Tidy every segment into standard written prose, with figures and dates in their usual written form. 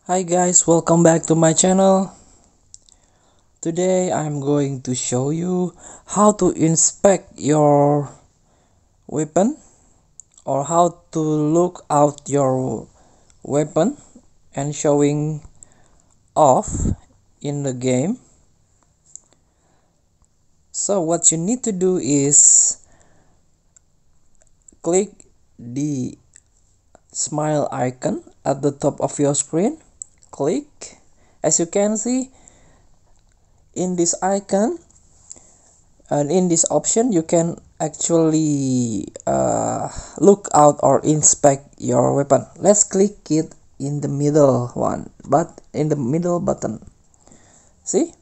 Hi guys, welcome back to my channel. Today I'm going to show you how to inspect your weapon or how to look out your weapon and showing off in the game. So what you need to do is click the smile icon at the top of your screen. Click. As you can see, in this icon and in this option you can actually look out or inspect your weapon. Let's click it in the middle one, but in the middle button. See,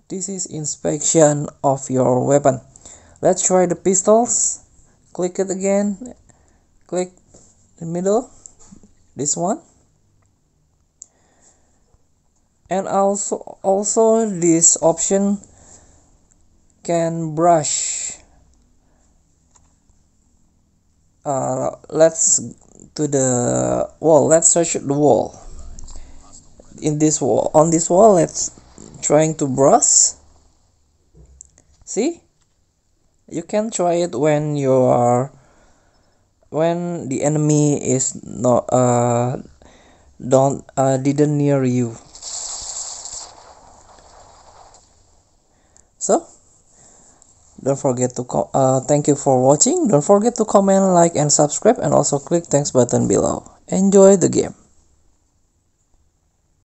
this is inspection of your weapon. Let's try the pistols. Click it again, click the middle, this one, and also this option can brush. Let's to the wall. Let's search the wall. In this wall, on this wall, let's trying to brush. See, you can try it when when the enemy is not didn't near you. So don't forget to thank you for watching. Don't forget to comment, like, and subscribe, and also click thanks button below. Enjoy the game.